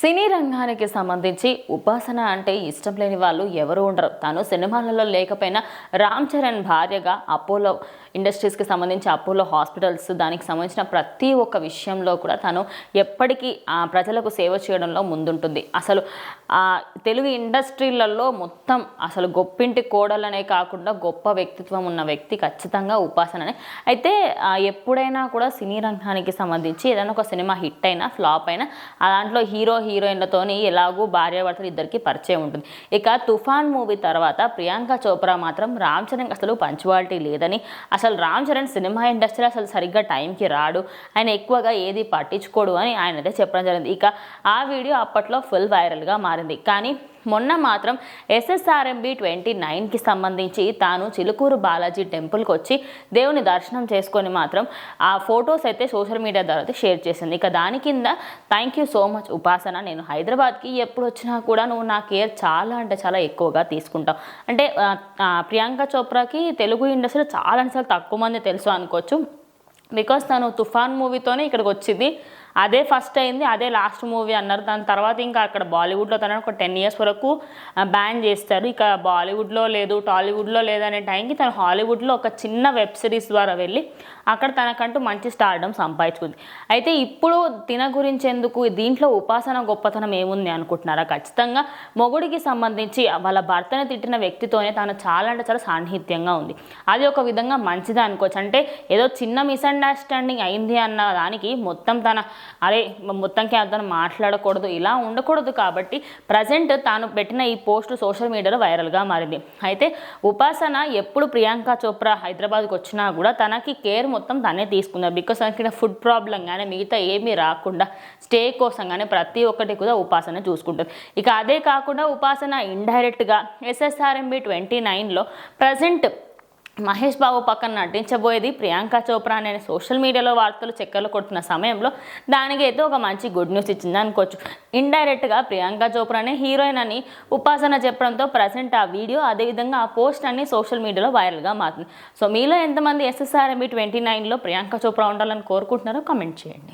సినీ రంగానికి సంబంధించి ఉపాసన అంటే ఇష్టం లేని వాళ్ళు ఎవరు ఉండరు. తాను సినిమాలలో లేకపోయినా రామ్ చరణ్ భార్యగా అపోలో ఇండస్ట్రీస్కి సంబంధించి అపోలో హాస్పిటల్స్ దానికి సంబంధించిన ప్రతి ఒక్క విషయంలో కూడా తను ఎప్పటికీ ప్రజలకు సేవ చేయడంలో ముందుంటుంది. అసలు తెలుగు ఇండస్ట్రీలలో మొత్తం అసలు గొప్పింటి కోడలనే కాకుండా గొప్ప వ్యక్తిత్వం ఉన్న వ్యక్తి ఖచ్చితంగా ఉపాసననే. అయితే ఎప్పుడైనా కూడా సినీ రంగానికి సంబంధించి ఏదైనా ఒక సినిమా హిట్ అయినా ఫ్లాప్ అయినా దాంట్లో హీరోయిన్లతోని ఎలాగూ భార్యాభర్తలు ఇద్దరికి పరిచయం ఉంటుంది. ఇక తుఫాన్ మూవీ తర్వాత ప్రియాంక చోప్రా మాత్రం రామ్ చరణ్ అసలు పంచువాలిటీ లేదని, అసలు రామ్ చరణ్ సినిమా ఇండస్ట్రీ అసలు సరిగ్గా టైంకి రాడు, ఆయన ఎక్కువగా ఏది పట్టించుకోడు అని ఆయన అయితే చెప్పడం జరిగింది. ఇక ఆ వీడియో అప్పట్లో ఫుల్ వైరల్గా మారింది. కానీ మొన్న మాత్రం SSRMB 29కి సంబంధించి తాను చిలుకూరు బాలాజీ టెంపుల్కి వచ్చి దేవుని దర్శనం చేసుకొని మాత్రం ఆ ఫొటోస్ అయితే సోషల్ మీడియా ద్వారా షేర్ చేసింది. ఇక దాని కింద థ్యాంక్ యూ సో మచ్ ఉపాసన, నేను హైదరాబాద్కి ఎప్పుడు వచ్చినా కూడా నువ్వు నా కేర్ చాలా అంటే చాలా ఎక్కువగా తీసుకుంటావు. అంటే ప్రియాంక చోప్రాకి తెలుగు ఇండస్ట్రీలో చాలా అంటే చాలా తక్కువ మంది తెలుసు అనుకోవచ్చు. బికాస్ తను తుఫాన్ మూవీతోనే ఇక్కడికి వచ్చింది, అదే ఫస్ట్ అయింది, అదే లాస్ట్ మూవీ అన్నారు. దాని తర్వాత ఇంకా అక్కడ బాలీవుడ్లో తనని ఒక 10 years వరకు బ్యాన్ చేస్తారు. ఇక బాలీవుడ్లో లేదు, టాలీవుడ్లో లేదనే టైంకి తను హాలీవుడ్లో ఒక చిన్న వెబ్ సిరీస్ ద్వారా వెళ్ళి అక్కడ తనకంటూ మంచి స్టార్డమ్ సంపాదించుకుంది. అయితే ఇప్పుడు తిన గురించి ఎందుకు, దీంట్లో ఉపాసన గొప్పతనం ఏముంది అనుకుంటున్నారా? ఖచ్చితంగా మొగుడికి సంబంధించి వాళ్ళ భర్తని తిట్టిన వ్యక్తితోనే తను చాలా అంటే చాలా సాన్నిహిత్యంగా ఉంది. అది ఒక విధంగా మంచిది అనుకోవచ్చు. అంటే ఏదో చిన్న మిస్అండర్స్టాండింగ్ అయింది అన్న దానికి మొత్తం మొత్తంకి అతను మాట్లాడకూడదు, ఇలా ఉండకూడదు. కాబట్టి ప్రజెంట్ తాను పెట్టిన ఈ పోస్ట్ సోషల్ మీడియాలో వైరల్గా మారింది. అయితే ఉపాసన ఎప్పుడు ప్రియాంక చోప్రా హైదరాబాద్కి వచ్చినా కూడా తనకి కేర్ మొత్తం తనే తీసుకున్నారు. బికాస్ తనకి ఫుడ్ ప్రాబ్లం కానీ మిగతా ఏమీ రాకుండా స్టే కోసం కానీ ప్రతి ఒక్కటి కూడా ఉపాసన చూసుకుంటుంది. ఇక అదే కాకుండా ఉపాసన ఇండైరెక్ట్గా SSRMB 29లో ప్రజెంట్ మహేష్ బాబు పక్కన నటించబోయేది ప్రియాంక చోప్రా అనే సోషల్ మీడియాలో వార్తలు చక్కర్లు కొడుతున్న సమయంలో దానికి అయితే ఒక మంచి గుడ్ న్యూస్ ఇచ్చింది అనుకోవచ్చు. ఇండైరెక్ట్గా ప్రియాంక చోప్రానే హీరోయిన్ అని ఉపాసన చెప్పడంతో ప్రజెంట్ ఆ వీడియో అదేవిధంగా ఆ పోస్ట్ అన్ని సోషల్ మీడియాలో వైరల్గా మారింది. సో మీలో ఎంతమంది SSRMB 29లో ప్రియాంక చోప్రా ఉండాలని కోరుకుంటున్నారో కామెంట్ చేయండి.